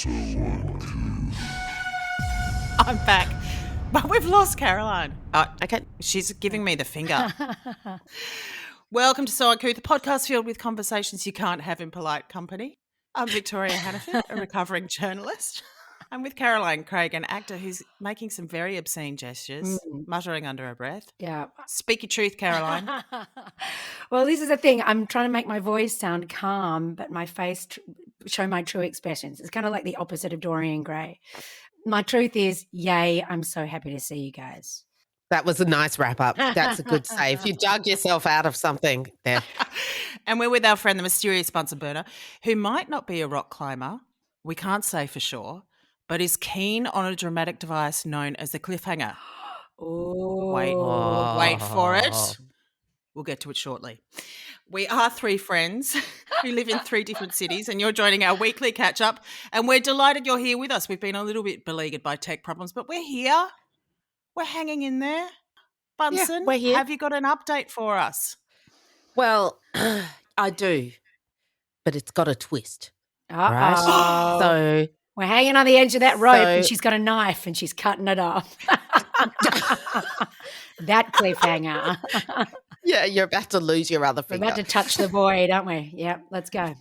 I'm back. But we've lost Caroline. Okay, she's giving me the finger. Welcome to So Uncouth, the podcast filled with conversations you can't have in polite company. I'm Victoria Hannaford, a recovering journalist. I'm with Caroline Craig, an actor who's making some very obscene gestures, muttering under her breath. Yeah. Speak your truth, Caroline. Well, this is the thing. I'm trying to make my voice sound calm, but my face show my true expressions. It's kind of like the opposite of Dorian Gray. My truth is, yay, I'm so happy to see you guys. That was a nice wrap up. That's a good save. You dug yourself out of something there. And we're with our friend, the mysterious Bunsen burner, who might not be a rock climber, we can't say for sure, but is keen on a dramatic device known as the cliffhanger. Oh, Wait for it. We'll get to it shortly. We are three friends who live in three different cities, and you're joining our weekly catch-up, and we're delighted you're here with us. We've been a little bit beleaguered by tech problems, but we're here. We're hanging in there. Bunsen, we're here. Have you got an update for us? Well, I do, but it's got a twist. Uh-oh. Right? So we're hanging on the edge of that rope and she's got a knife and she's cutting it off. That cliffhanger. Yeah, you're about to lose your other finger. We're about to touch the void, aren't we? Yeah, let's go.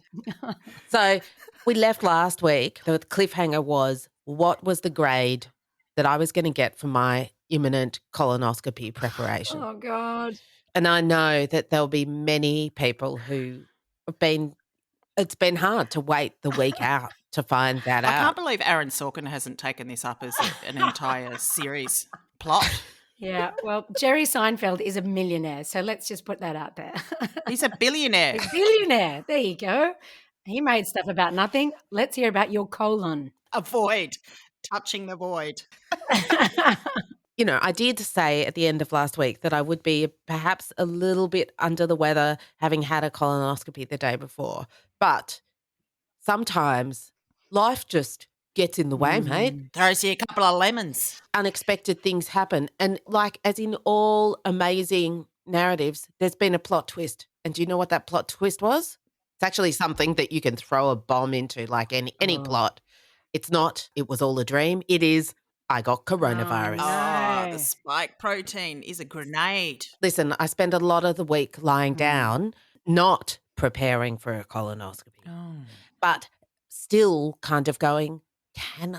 So we left last week. The cliffhanger was, what was the grade that I was going to get for my imminent colonoscopy preparation? Oh, God. And I know that there'll be many people who have been – it's been hard to wait the week out to find that out. I can't believe Aaron Sorkin hasn't taken this up as an entire series plot. Yeah, well, Jerry Seinfeld is a millionaire, so let's just put that out there. He's a billionaire. He's a billionaire. There you go. He made stuff about nothing. Let's hear about your colon. A void. Touching the void. You know, I did say at the end of last week that I would be perhaps a little bit under the weather having had a colonoscopy the day before. But sometimes life just gets in the way, mate. Throws you a couple of lemons. Unexpected things happen. And like as in all amazing narratives, there's been a plot twist. And do you know what that plot twist was? It's actually something that you can throw a bomb into, like any plot. It's not, it was all a dream. It is, I got coronavirus. The spike protein is a grenade. Listen, I spend a lot of the week lying down, not preparing for a colonoscopy, but still kind of going,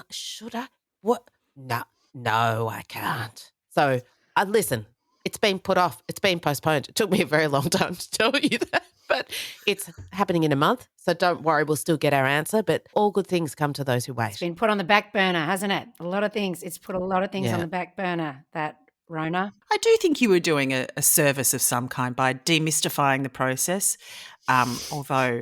should I? What? No, I can't. So listen, it's been put off. It's been postponed. It took me a very long time to tell you that, but it's happening in a month. So don't worry, we'll still get our answer, but all good things come to those who wait. It's been put on the back burner, hasn't it? A lot of things. It's put a lot of things on the back burner, that Rona. I do think you were doing a service of some kind by demystifying the process, although,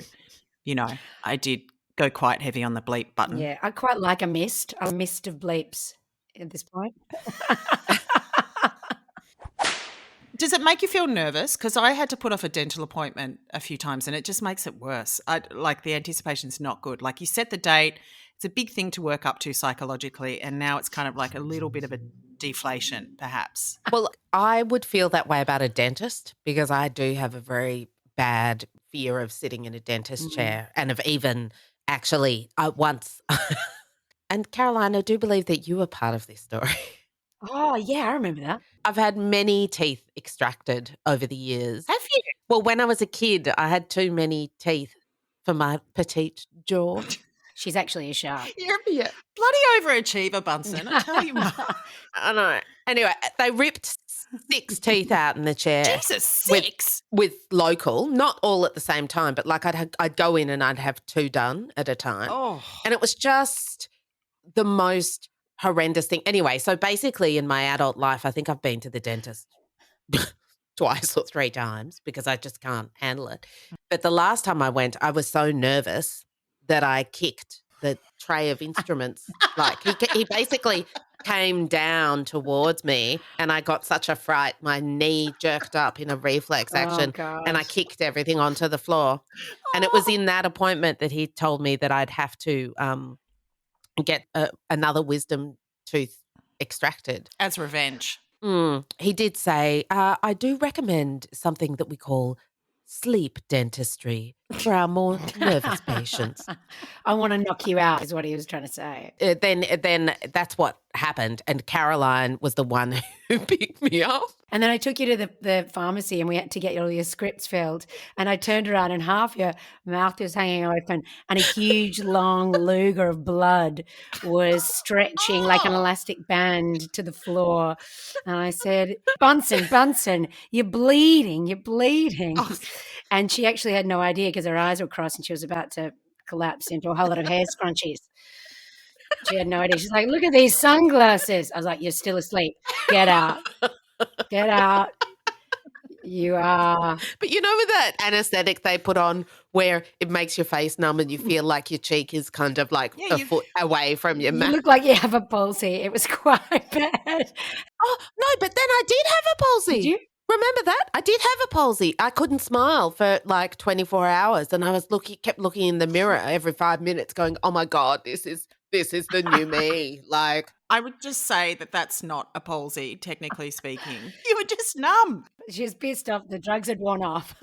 you know, I did go quite heavy on the bleep button. Yeah, I quite like a mist of bleeps at this point. Does it make you feel nervous? Because I had to put off a dental appointment a few times and it just makes it worse. Like the anticipation's not good. Like you set the date, it's a big thing to work up to psychologically, and now it's kind of like a little bit of a deflation perhaps. Well, I would feel that way about a dentist because I do have a very bad fear of sitting in a dentist chair and of even actually once. And Caroline, I do believe that you were part of this story. Oh, yeah, I remember that. I've had many teeth extracted over the years. Have you? Well, when I was a kid, I had too many teeth for my petite jaw. She's actually a shark. You're a bloody overachiever, Bunsen. I tell you what. I know. Anyway, they ripped 6 teeth out in the chair. Jesus, 6? With local, not all at the same time, but like I'd go in and I'd have 2 done at a time. Oh. And it was just the most horrendous thing. Anyway, so basically in my adult life, I think I've been to the dentist twice or 3 times because I just can't handle it. But the last time I went, I was so nervous that I kicked the tray of instruments. Like he basically came down towards me and I got such a fright. My knee jerked up in a reflex action and I kicked everything onto the floor. And it was in that appointment that he told me that I'd have to get another wisdom tooth extracted. As revenge. He did say, I do recommend something that we call sleep dentistry for our more nervous patients. I want to knock you out is what he was trying to say. Then that's what happened, and Caroline was the one who picked me up. And then I took you to the pharmacy and we had to get all your scripts filled. And I turned around and half your mouth was hanging open and a huge long luger of blood was stretching like an elastic band to the floor. And I said, Bunsen, you're bleeding. Oh. And she actually had no idea because her eyes were crossed and she was about to collapse into a whole lot of hair scrunchies. She had no idea. She's like, look at these sunglasses. I was like, you're still asleep. Get out. Get out. You are. But you know, with that anesthetic they put on where it makes your face numb and you feel like your cheek is kind of like a foot away from your You mouth. look like you have a palsy. It was quite bad. Oh, no, but then I did have a palsy. Did you? Remember that? I did have a palsy. I couldn't smile for like 24 hours and I was kept looking in the mirror every 5 minutes going, oh my God, this is the new me. Like, I would just say that that's not a palsy, technically speaking. You were just numb. She was pissed off. The drugs had worn off.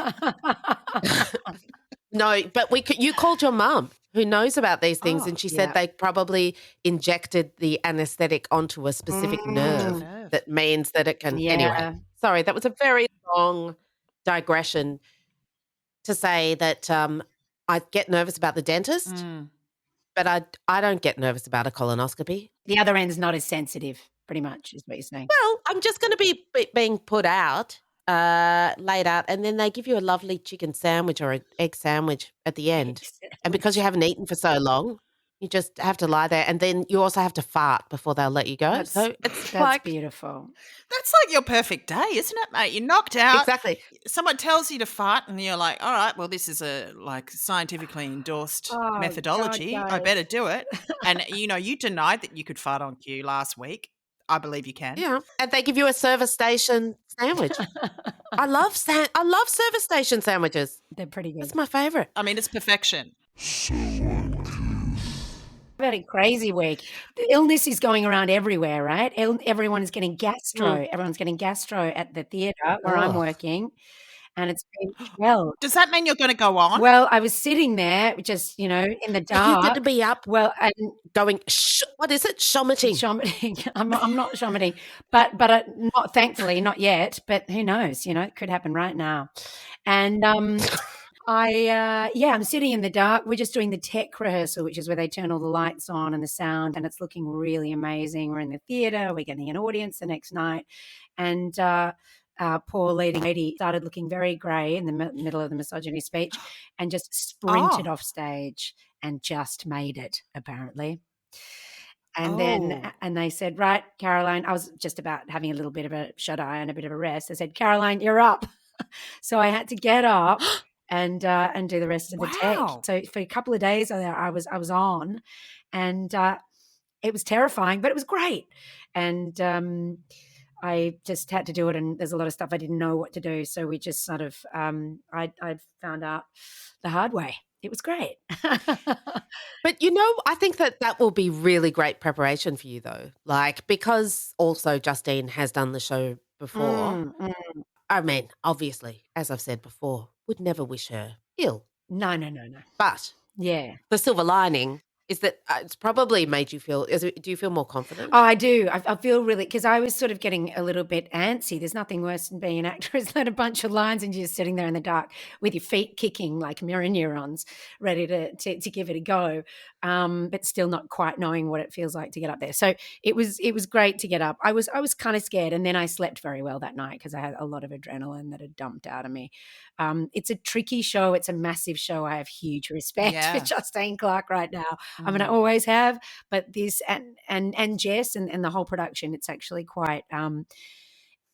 no, but you called your mum who knows about these things Oh, and she said yeah. they probably injected the anesthetic onto a specific nerve that means that it can. Yeah. Anyway, sorry, that was a very long digression to say that I get nervous about the dentist, but I don't get nervous about a colonoscopy. The other end's not as sensitive, pretty much, is what you're saying. Well, I'm just going to be being put out, laid out, and then they give you a lovely chicken sandwich or an egg sandwich at the end. And because you haven't eaten for so long, you just have to lie there. And then you also have to fart before they'll let you go. So it's That's like beautiful. That's like your perfect day, isn't it, mate? You're knocked out. Exactly. Someone tells you to fart and you're like, all right, well, this is a like scientifically endorsed Oh, methodology. God, I guys. better do it. And, you denied that you could fart on cue last week. I believe you can. Yeah. And they give you a service station sandwich. I love service station sandwiches. They're pretty good. That's my favourite. I mean, it's perfection. I've had a crazy week. The illness is going around everywhere, right? Everyone is getting gastro. Everyone's getting gastro at the theatre where I'm Oh. working. And it's been hell. Does that mean you're going to go on? Well, I was sitting there just, in the You dark. get to be up Well, and going, what is it? Shomitting. shommeting. I'm not shommeting, but not thankfully, not yet. But who knows? It could happen right now. And I'm sitting in the dark. We're just doing the tech rehearsal, which is where they turn all the lights on and the sound, and it's looking really amazing. We're in the theatre. We're getting an audience the next night, and poor leading lady started looking very grey in the middle of the misogyny speech and just sprinted off stage and just made it, apparently. And then they said, right, Caroline, I was just about having a little bit of a shut-eye and a bit of a rest. They said, Caroline, you're up. So I had to get up and do the rest of the Wow. tech. So for a couple of days I was on, and it was terrifying, but it was great. And I just had to do it, and there's a lot of stuff I didn't know what to do. So we just sort of I found out the hard way. It was great. But I think that will be really great preparation for you though. Like, because also Justine has done the show before. I mean, obviously, as I've said before, would never wish her ill. No. But Yeah. the silver lining is that it's probably made you feel, do you feel more confident? Oh, I do. I feel really, because I was sort of getting a little bit antsy. There's nothing worse than being an actor is learn a bunch of lines and you're just sitting there in the dark with your feet kicking like mirror neurons, ready to give it a go, but still not quite knowing what it feels like to get up there. So it was great to get up. I was kind of scared, and then I slept very well that night because I had a lot of adrenaline that had dumped out of me. It's a tricky show. It's a massive show. I have huge respect for Justine Clark right now. I mean, I always have, but this and Jess and the whole production, it's actually quite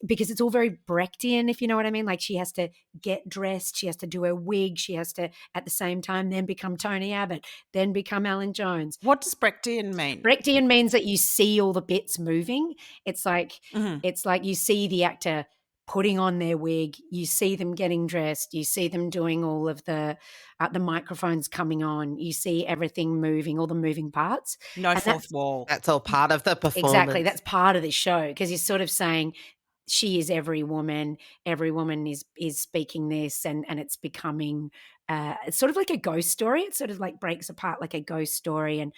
because it's all very Brechtian, if you know what I mean. Like, she has to get dressed, she has to do her wig, she has to at the same time then become Tony Abbott, then become Alan Jones. What does Brechtian mean? Brechtian means that you see all the bits moving. It's like it's like you see the actor putting on their wig, you see them getting dressed, you see them doing all of the microphones coming on, you see everything moving, all the moving parts. No And fourth wall. That's all part of the performance. Exactly. That's part of the show, because you're sort of saying she is every woman. Every woman is speaking this, and it's becoming it's sort of like a ghost story. It sort of like breaks apart like a ghost story, and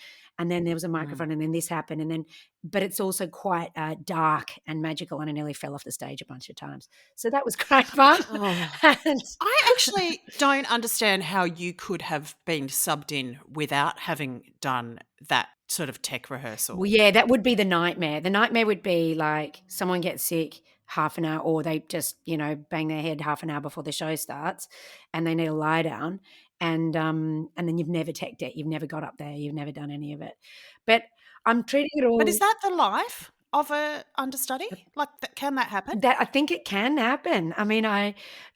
then there was a microphone, and then this happened, and then but it's also quite dark and magical, and I nearly fell off the stage a bunch of times. So that was great fun. Oh. And I actually don't understand how you could have been subbed in without having done that sort of tech rehearsal. well, yeah, that would be the nightmare. The nightmare would be like someone gets sick half an hour, or they just, bang their head half an hour before the show starts, and they need a lie down, and then you've never teched it, you've never got up there, you've never done any of it. But I'm treating it all. But is that the life of a understudy? Like, can that happen? That I think it can happen. I mean,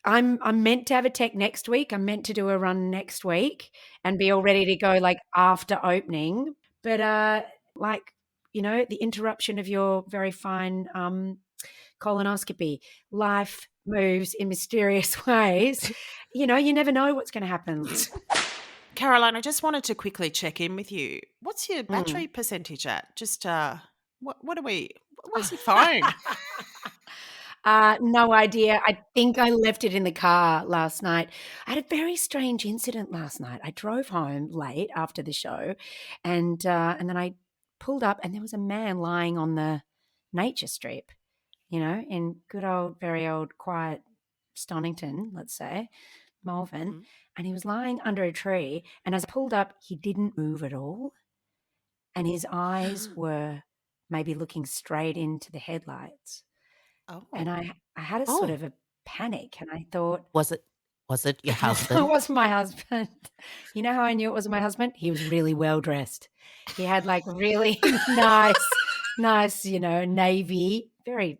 I'm meant to have a tech next week. I'm meant to do a run next week and be all ready to go like after opening. But the interruption of your very fine colonoscopy, life moves in mysterious ways. You never know what's going to happen. Caroline, I just wanted to quickly check in with you. What's your Hmm. battery percentage at? Just what's your phone? No idea. I think I left it in the car last night. I had a very strange incident last night. I drove home late after the show, and then I pulled up, and there was a man lying on the nature strip, in good old, very old, quiet Stonington, let's say, Malvern, Mhm. and he was lying under a tree. And as I pulled up, he didn't move at all, and his eyes were maybe looking straight into the headlights. Oh. And I had a sort of a panic, and I thought, Was it your it husband? was my husband. You know how I knew it was my husband? He was really well dressed. He had like really nice, navy, very,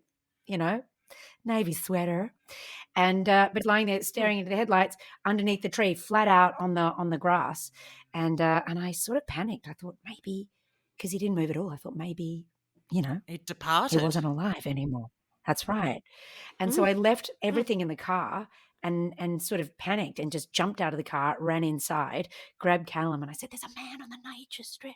navy sweater, and but lying there staring into the headlights underneath the tree, flat out on the grass, and I sort of panicked. I thought maybe because he didn't move at all. I thought maybe, It he departed. wasn't alive anymore. That's right. And so Mm. I left everything in the car and sort of panicked and just jumped out of the car, ran inside, grabbed Callum, and I said, "There's a man on the nature strip."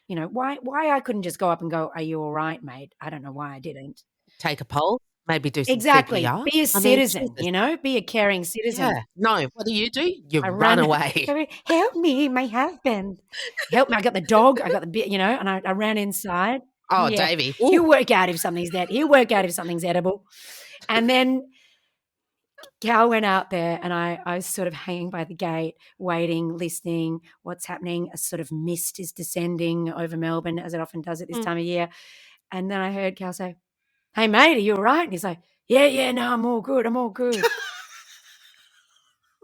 Why I couldn't just go up and go, "Are you all right, mate?" I don't know why I didn't. Take a poll, maybe do some Exactly. CPR. Be a I mean, citizen, Jesus. be a caring citizen. Yeah. No, what do? You I run ran, away. help me, my husband. Help me. I got the dog, I got the bit, and I ran inside. Oh, Yeah. Davey. He'll Ooh. work out if something's dead. He'll work out if something's edible. And then Cal went out there, and I was sort of hanging by the gate, waiting, listening, what's happening. A sort of mist is descending over Melbourne, as it often does at this time of year. And then I heard Cal say, "Hey, mate, are you all right?" And he's like, yeah, no, I'm all good. I'm all good. And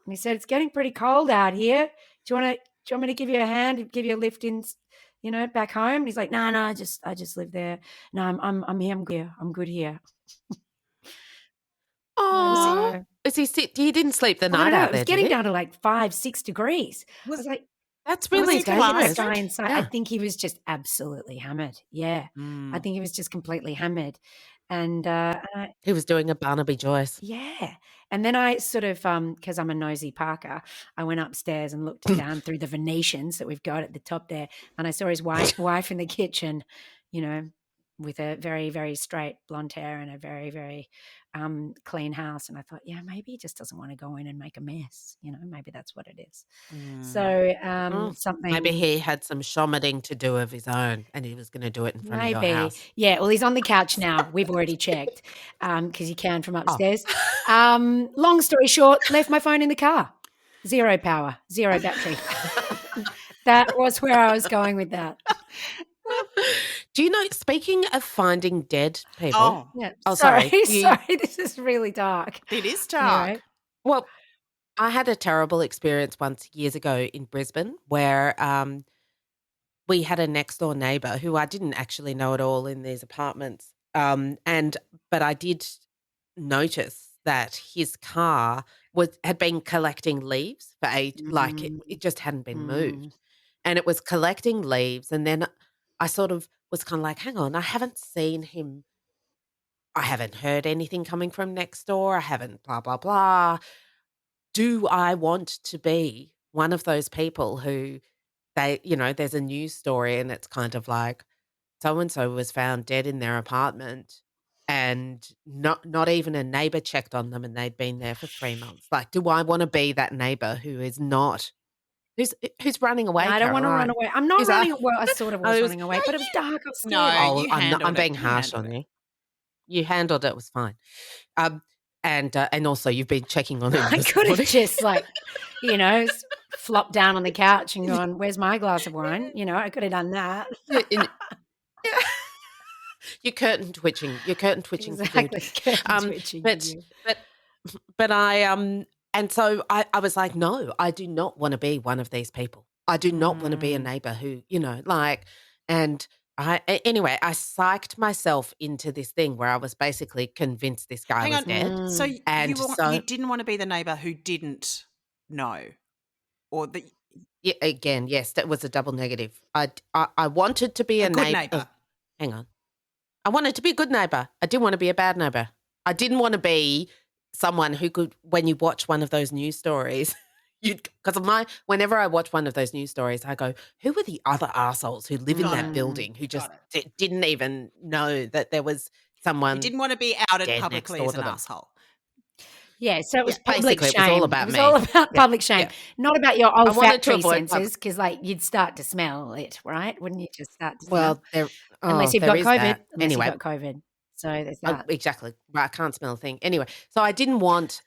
he said, "It's getting pretty cold out here. Do you want me to give you a hand, give you a lift in, back home?" And he's like, "No, I just live there. No, I'm here. I'm good. I'm good here." Oh, So is he sick? He didn't sleep the I don't night know. out It was there, did getting he? down to like 5-6 degrees. I was like, That's Was really he "Go get this dangerous. guy plastered? inside." I Yeah. think he was just absolutely hammered. Yeah, I Mm. think he was just completely hammered, and He was doing a Barnaby Joyce. yeah. And then I sort of, because I'm a nosy Parker, I went upstairs and looked down through the Venetians that we've got at the top there, and I saw his wife in the kitchen, with a very, very straight blonde hair and a very, very clean house. And I thought, yeah, maybe he just doesn't want to go in and make a mess. Maybe that's what it is. Mm. So Oh, something. maybe he had some shommeting to do of his own, and he was going to do it in front of your Maybe. house. Yeah, well, he's on the couch now. We've already checked because you can from Oh. upstairs. Long story short, left my phone in the car. 0 power, 0 battery. That was where I was going with that. Do you know, speaking of finding dead people, Oh, Yeah. Oh, sorry. sorry. Sorry. This is really dark. it is dark. Anyway. well, I had a terrible experience once years ago in Brisbane where we had a next door neighbour who I didn't actually know at all in these apartments. But I did notice that his car had been collecting leaves for like it just hadn't been moved. And it was collecting leaves, and then I sort of was kind of like, hang on, I haven't seen him. I haven't heard anything coming from next door. I haven't blah, blah, blah. Do I want to be one of those people who there's a news story and it's kind of like so-and-so was found dead in their apartment and not even a neighbour checked on them, and they'd been there for 3 months. Like, do I want to be that neighbour who's running away, I don't want to run Caroline? away. I'm not Who's a- running. Well, I sort of was who's- running away, but it was dark. I was scared. No, you I'm handled being it. You harsh handled on it. you. You handled it was fine. And also you've been checking on him. I this could have morning. just flopped down on the couch and gone, "Where's my glass of wine?" I could have done that. Yeah, You're curtain twitching. You're curtain twitching. for good. Exactly. Curtain twitching for you. But I and so I was like, no, I do not want to be one of these people. I do not want to be a neighbor who, and anyway, I psyched myself into this thing where I was basically convinced this guy Hang was on. dead. So And you didn't want to be the neighbour who didn't know, or the Yeah, again, yes, that was a double negative. I wanted to be a a good neighbor. neighbour. Hang on. I wanted to be a good neighbor. I didn't want to be a bad neighbor. I didn't want to be someone who could, when you watch one of those news stories, whenever I watch one of those news stories, I go, who were the other assholes who live in Got that it. building who just Got it. didn't even know that there was someone You didn't want to be outed dead publicly next door as to an them. asshole. Yeah, so it was Yeah, public basically, it shame. was all about It was me. all about Yeah, public shame, yeah. not about your wanted to olfactory avoid senses, because you'd start to smell it, right? Wouldn't you just start to smell? Well, Unless you've there got is COVID. that. Unless Anyway, you've got COVID. So there's that. exactly. Right, I can't smell a thing. Anyway, so I didn't want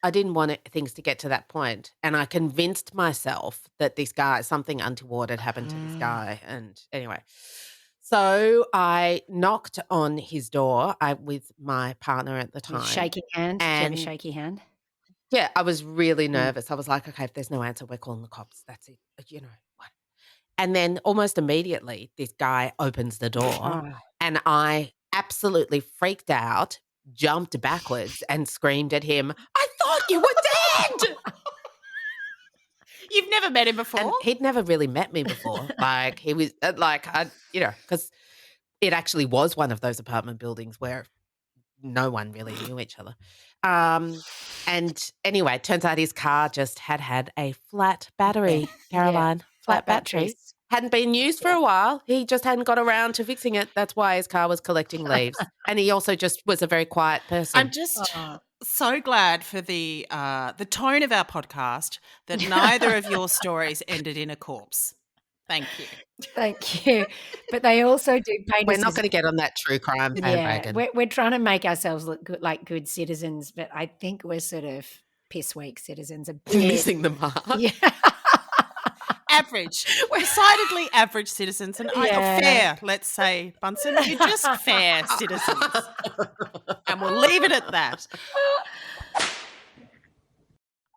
things to get to that point, and I convinced myself that something untoward had happened to this guy. And anyway, so I knocked on his door with my partner at the time. With shaking hand. Did you have a And shaky hand? yeah, I was really nervous. I was like, okay, if there's no answer, we're calling the cops. That's it. What? And then almost immediately, this guy opens the door, Oh. and I absolutely freaked out, jumped backwards, and screamed at him, "I thought you were dead!" You've never met him before? And he'd never really met me before. Like, he was because it actually was one of those apartment buildings where no one really knew each other. And anyway, it turns out his car just had a flat battery, Caroline. Flat battery. batteries. Hadn't been used for a while. He just hadn't got around to fixing it. That's why his car was collecting leaves. And he also just was a very quiet person. I'm just so glad for the tone of our podcast that neither of your stories ended in a corpse. Thank you. Thank you. But they also do paint We're us not as- going to get on that true crime bandwagon. we're trying to make ourselves look good, like good citizens, but I think we're sort of piss weak citizens. A bit. Missing the mark. Yeah. Average. Decidedly average citizens. And Yeah. fair, let's say, Bunsen. You're just fair citizens. And we'll leave it at that.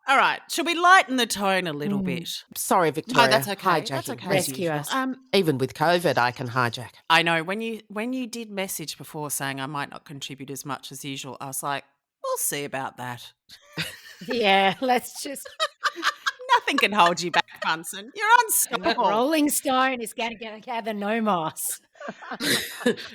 All right. Should we lighten the tone a little bit? Sorry, Victoria. No, that's okay. Hijacking. That's okay. as Rescue usual. us. Even with COVID, I can hijack. I know when you did message before saying I might not contribute as much as usual, I was like, we'll see about that. Yeah, let's just. Nothing can hold you back, Bunsen. You're unstoppable. Rolling Stone is going to gather no moss.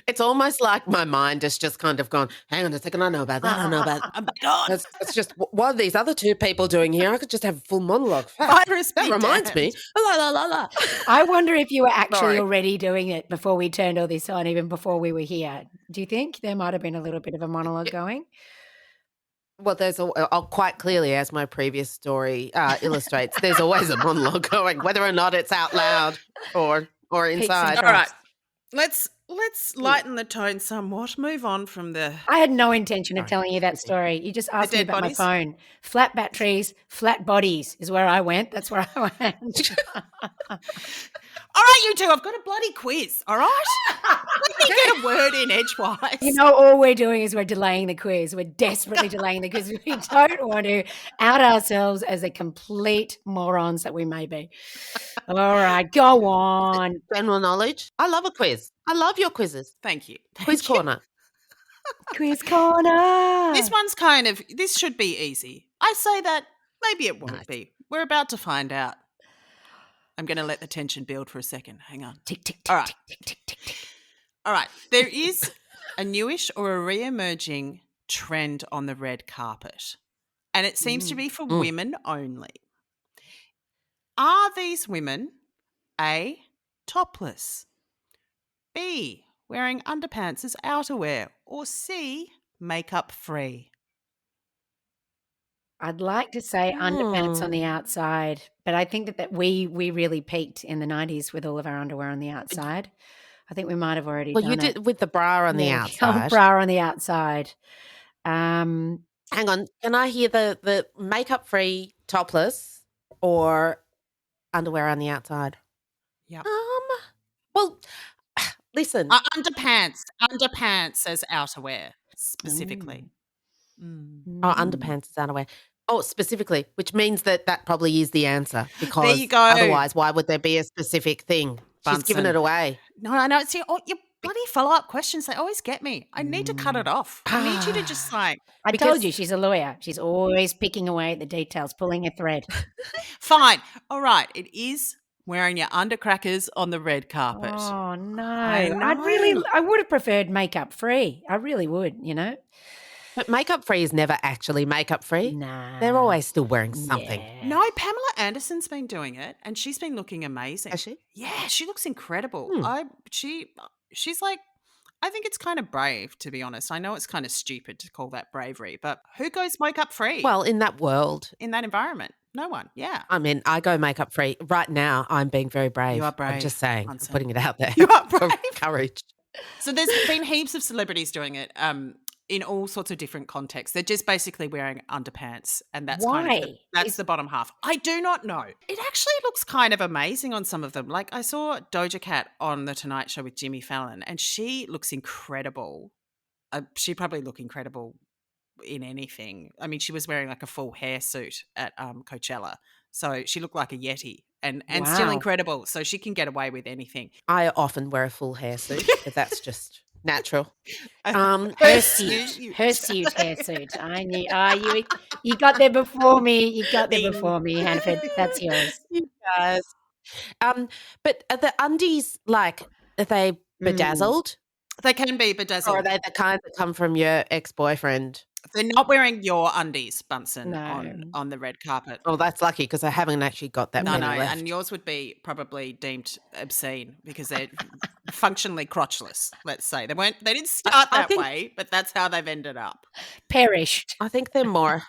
It's almost like my mind has just kind of gone, hang on a second, I know about that, I know about I'm back on. It's just, what are these other two people doing here? I could just have a full monologue. Virus That be reminds me. damned. La, la, la, la. I wonder if you were actually Sorry. already doing it before we turned all this on, even before we were here. Do you think there might have been a little bit of a monologue going? Well, quite clearly, as my previous story illustrates, there's always a monologue going, whether or not it's out loud or inside. All right. Let's lighten the tone somewhat. Move on from the I had no intention of telling you that story. You just asked me dead about bodies? my phone. Flat batteries, flat bodies is where I went. That's where I went. All right, you two, I've got a bloody quiz, all right? Let me get a word in edgewise. You know, all we're doing is we're delaying the quiz. We're desperately delaying the quiz. We don't want to out ourselves as the complete morons that we may be. All right, go on. General knowledge. I love a quiz. I love your quizzes. Thank you. Quiz corner. Quiz corner. This one's this should be easy. I say that, maybe it won't Nice. be. We're about to find out. I'm going to let the tension build for a second. Hang on. Tick, tick, tick, All right. tick, tick, tick, tick. All right. There is a newish or a re-emerging trend on the red carpet, and it seems to be for women only. Are these women A, topless, B, wearing underpants as outerwear, or C, makeup free? I'd like to say underpants on the Hmm. outside, but I think that we really peaked in the 90s with all of our underwear on the outside. I think we might have already Well, you done it. did with the bra on the Yeah, outside. bra on the outside. Um, Hang on, can I hear the makeup free topless or underwear on the outside? Yep. Well, listen. Underpants as outerwear specifically. Mm. Oh, mm. underpants is underwear. Oh, specifically, which means that probably is the answer There you because go, otherwise, why would there be a specific thing? She's given it Bunsen. away. No, I know. See, your bloody follow-up questions, they always get me. I need to cut it off. I need you to just like, I told Because you she's a lawyer. She's always picking away at the details, pulling a thread. fine. All right. It is wearing your undercrackers on the red carpet. Oh no. I know. I would have preferred makeup free. I really would, but makeup free is never actually makeup free. Nah. They're always still wearing something. Yeah. No, Pamela Anderson's been doing it and she's been looking amazing. Has she? Yeah, she looks incredible. Hmm. She's like, I think it's kind of brave, to be honest. I know it's kind of stupid to call that bravery, but who goes makeup free Well, in that world, in that environment? No one. Yeah. I mean, I go makeup free. Right now, I'm being very brave. You are brave, I'm just saying. I'm Bunsen. putting it out there. You are for brave. courage. So there's been heaps of celebrities doing it in all sorts of different contexts. They're just basically wearing underpants and that's kind of Why? that's the bottom half. I do not know. It actually looks kind of amazing on some of them. Like I saw Doja Cat on The Tonight Show with Jimmy Fallon and she looks incredible. She'd probably look incredible in anything. I mean, she was wearing like a full hair suit at Coachella. So she looked like a Yeti and still Wow. incredible. So she can get away with anything. I often wear a full hair suit, but that's just natural. Her suit hair suit. I knew. You got there before me. You got there before me, Hanford. That's yours. You guys. But are the undies like, are they bedazzled? They can be Or bedazzled. are they the kind that come from your ex-boyfriend? They're not wearing your undies, Bunsen, No. on the red carpet. Oh, that's lucky because I haven't actually got that No, many left. and yours would be probably deemed obscene because they're functionally crotchless. Let's say they didn't start I that think- way, but that's how they've ended up. Perished. I think they're more.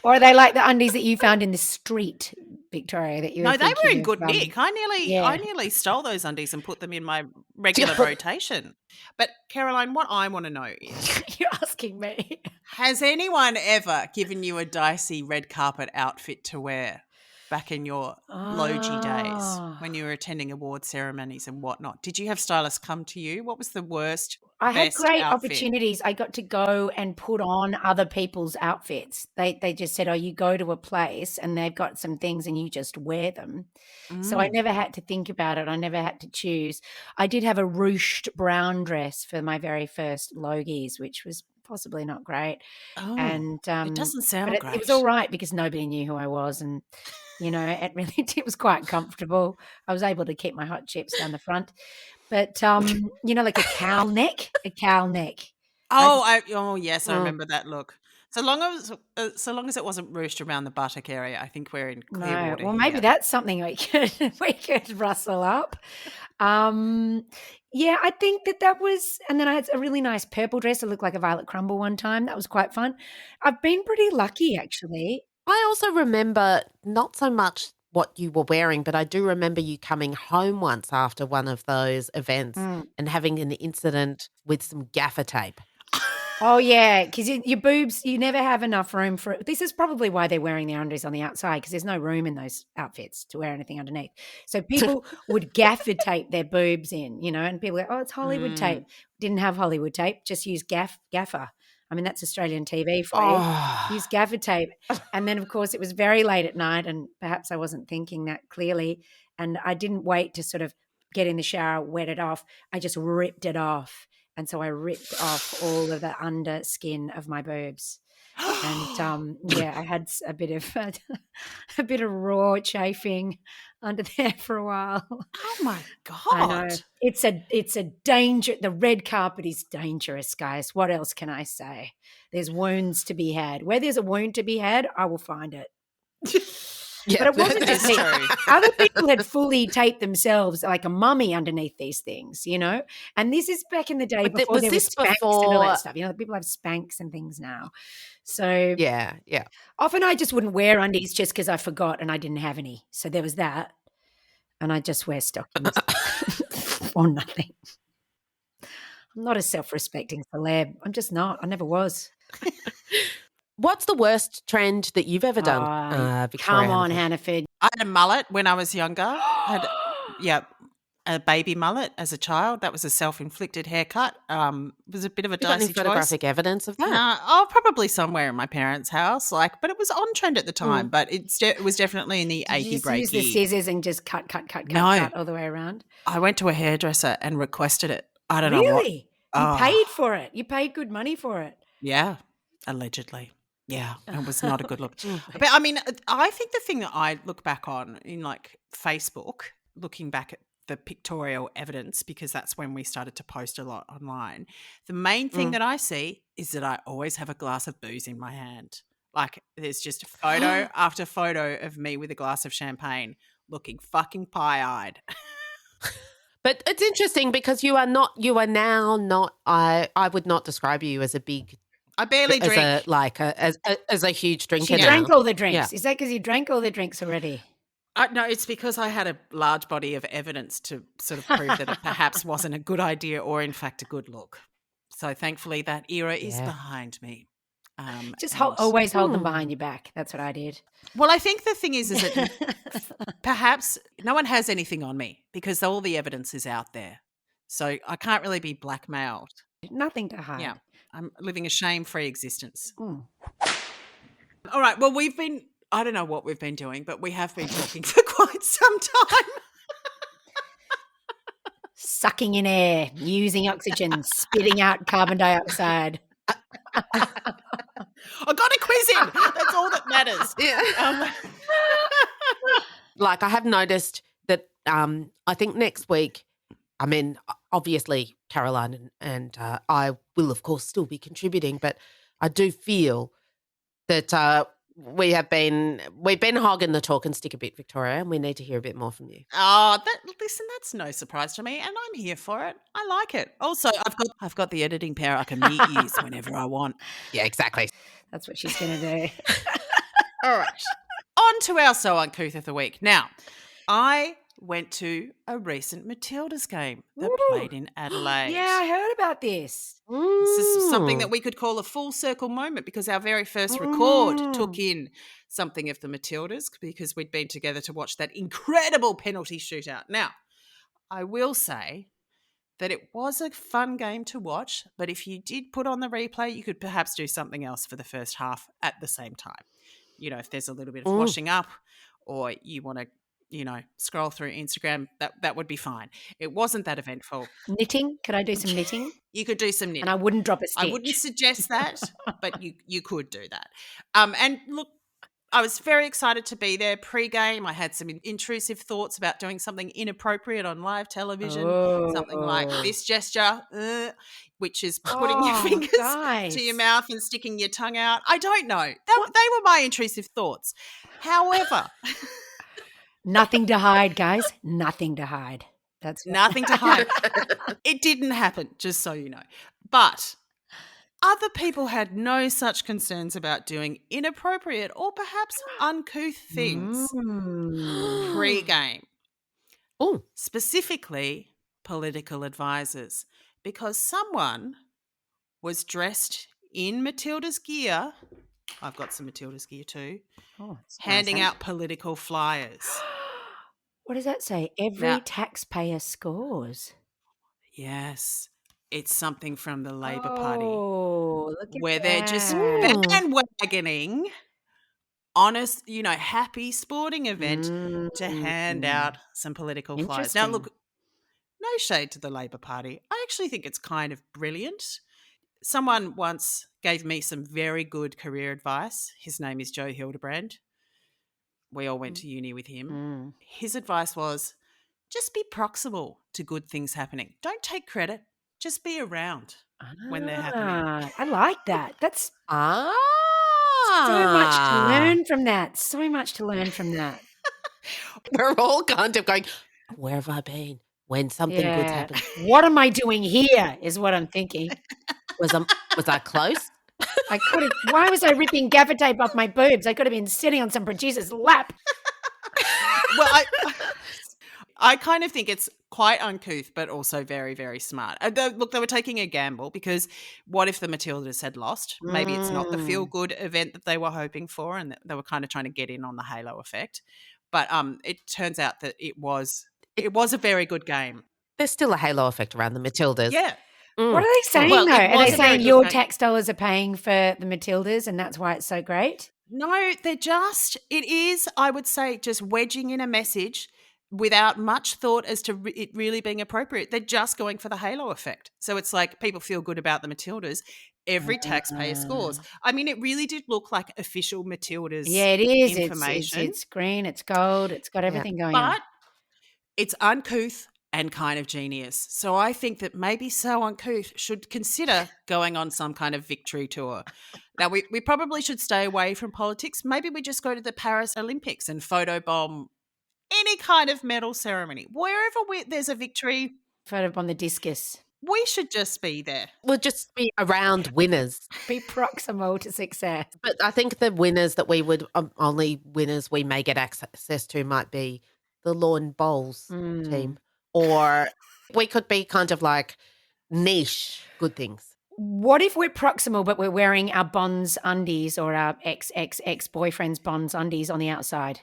Or are they like the undies that you found in the street, Victoria? That you No, were they were thinking in of, good nick. I yeah. nearly stole those undies and put them in my regular rotation. But Caroline, what I want to know is, You're asking me. has anyone ever given you a dicey red carpet outfit to wear back in your Logie days when you were attending award ceremonies and whatnot? Did you have stylists come to you? What was the worst? I had best great outfit? opportunities. I got to go and put on other people's outfits. They just said, "Oh, you go to a place and they've got some things and you just wear them." So I never had to think about it. I never had to choose. I did have a ruched brown dress for my very first Logies, which was possibly not great. Oh, And it doesn't sound but great. it was all right because nobody knew who I was, and it was quite comfortable. I was able to keep my hot chips down the front, but like a cowl neck. Oh, yes, I Mm. remember that look. So long as it wasn't ruched around the buttock area, I think we're in clear No, water well, here. maybe that's something we could rustle up. Yeah, I think that was, and then I had a really nice purple dress that looked like a Violet Crumble one time. That was quite fun. I've been pretty lucky, actually. I also remember not so much what you were wearing, but I do remember you coming home once after one of those events and having an incident with some gaffer tape. Oh, yeah, because your boobs, you never have enough room for it. This is probably why they're wearing their undies on the outside, because there's no room in those outfits to wear anything underneath. So people would gaffer tape their boobs in, and people go, oh, it's Hollywood tape. Didn't have Hollywood tape, just use gaffer. I mean, that's Australian TV for you. Use gaffer tape. And then, of course, it was very late at night, and perhaps I wasn't thinking that clearly, and I didn't wait to sort of get in the shower, wet it off. I just ripped it off. And so I ripped off all of the under skin of my boobs, and I had a bit of raw chafing under there for a while. Oh my God! I know it's a danger. The red carpet is dangerous, guys. What else can I say? There's wounds to be had. Where there's a wound to be had, I will find it. Yeah, But it wasn't that's just me. true. Other people had fully taped themselves like a mummy underneath these things, you know? And this is back in the day But before was there was this Spanx and all before? that stuff. You know, people have Spanx and things now. So Yeah. often I just wouldn't wear undies just because I forgot and I didn't have any. So there was that. And I just wear stockings or nothing. I'm not a self-respecting celeb. I'm just not. I never was. What's the worst trend that you've ever done, Victoria? Come on, Hannaford? Hannaford. I had a mullet when I was younger. A baby mullet as a child. That was a self-inflicted haircut. It was a bit of a You got any dicey choice. photographic evidence of that? Probably somewhere in my parents' house. But it was on trend at the time. But it was definitely in the Did you achy just use the breaky. scissors and just cut No. all the way around? I went to a hairdresser and requested it. I don't know what. Really? You paid for it. You paid good money for it. Yeah, allegedly. Yeah, it was not a good look. Mm. But I mean, I think the thing that I look back on in like Facebook, looking back at the pictorial evidence, because that's when we started to post a lot online. The main thing that I see is that I always have a glass of booze in my hand. Like there's just photo after photo of me with a glass of champagne looking fucking pie-eyed. But it's interesting because you are now not. I would not describe you as a big. I barely drink. As a huge drinker. She now. drank all the drinks. Yeah. Is that because you drank all the drinks already? No, it's because I had a large body of evidence to sort of prove that it perhaps wasn't a good idea or, in fact, a good look. So, thankfully, that era is behind me. Just always hold them behind your back. That's what I did. Well, I think the thing is that perhaps no one has anything on me because all the evidence is out there. So I can't really be blackmailed. Nothing to hide. Yeah, I'm living a shame-free existence. Mm. All right, well, I don't know what we've been doing, but we have been talking for quite some time. Sucking in air, using oxygen, spitting out carbon dioxide. I got a quiz in. That's all that matters. Yeah. I have noticed that I think next week, I mean, obviously Caroline and I will, of course, still be contributing, but I do feel that we've been hogging the talk and stick a bit, Victoria, and we need to hear a bit more from you. Oh, listen, that's no surprise to me, and I'm here for it. I like it. Also, I've got the editing power. I can mute use whenever I want. Yeah, exactly. That's what she's going to do. All right. On to our So Uncouth of the Week. Now, I went to a recent Matildas game that played in Adelaide. Yeah, I heard about this. This is something that we could call a full circle moment because our very first record took in something of the Matildas because we'd been together to watch that incredible penalty shootout. Now, I will say that it was a fun game to watch, but if you did put on the replay, you could perhaps do something else for the first half at the same time. You know, if there's a little bit of washing up or you want to, scroll through Instagram, that would be fine. It wasn't that eventful. Knitting? Could I do some knitting? You could do some knitting. And I wouldn't drop a stitch. I wouldn't suggest that, but you could do that. And look, I was very excited to be there pre-game. I had some intrusive thoughts about doing something inappropriate on live television, something like this gesture, which is putting your fingers to your mouth and sticking your tongue out. I don't know. They were my intrusive thoughts. However... Nothing to hide, guys. Nothing to hide. That's nothing to hide. It didn't happen, just so you know. But other people had no such concerns about doing inappropriate or perhaps uncouth things pre-game. Oh, specifically political advisors, because someone was dressed in Matilda's gear. I've got some Matilda's gear too. Handing out political flyers. What does that say? Every taxpayer scores. Yes. It's something from the Labor Party. Oh, look at where that. they're just bandwagoning on a, happy sporting event to hand out some political flyers. Now, look, no shade to the Labor Party. I actually think it's kind of brilliant. Someone once gave me some very good career advice. His name is Joe Hildebrand. We all went to uni with him. His advice was just be proximal to good things happening. Don't take credit. Just be around when they're happening. I like that. That's So much to learn from that. So much to learn from that. We're all kind of going, where have I been when something good's happened? What am I doing here is what I'm thinking. Was I close? I could have. Why was I ripping gaffer tape off my boobs? I could have been sitting on some producer's lap. Well, I kind of think it's quite uncouth, but also very, very smart. Look, they were taking a gamble because what if the Matildas had lost? Maybe it's not the feel-good event that they were hoping for, and they were kind of trying to get in on the halo effect. But it turns out that it was a very good game. There's still a halo effect around the Matildas. Yeah. What are they saying, Well, though? it Are was they a very saying good your game. tax dollars are paying for the Matildas and that's why it's so great? No, it is, I would say, just wedging in a message without much thought as to it really being appropriate. They're just going for the halo effect. So it's like people feel good about the Matildas. Every taxpayer scores. I mean, it really did look like official Matildas Yeah, it is. information. It's green, it's gold, it's got everything going on. But it's uncouth and kind of genius. So I think that maybe So Uncouth should consider going on some kind of victory tour. Now, we probably should stay away from politics. Maybe we just go to the Paris Olympics and photobomb any kind of medal ceremony. Wherever there's a victory, Photo on the discus. we should just be there. We'll just be around winners. Be proximal to success. But I think the winners that we would only winners we may get access to might be the lawn bowls team, or we could be kind of like niche good things. What if we're proximal but we're wearing our Bonds undies or our ex-boyfriend's Bonds undies on the outside?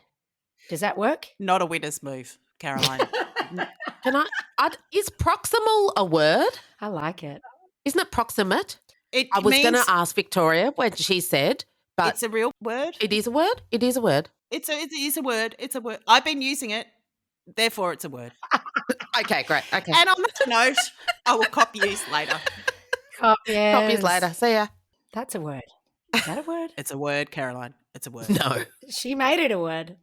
Does that work? Not a winner's move, Caroline. Is proximal a word? I like it. Isn't it proximate? I was going to ask Victoria when she said, but it's a real word. It is a word? It is a word. It is a word. It's a word. I've been using it. Therefore, it's a word. Okay, great. Okay. And on that note, I will copy you later. Copies later. See ya. That's a word. Is that a word? It's a word, Caroline. It's a word. No. She made it a word.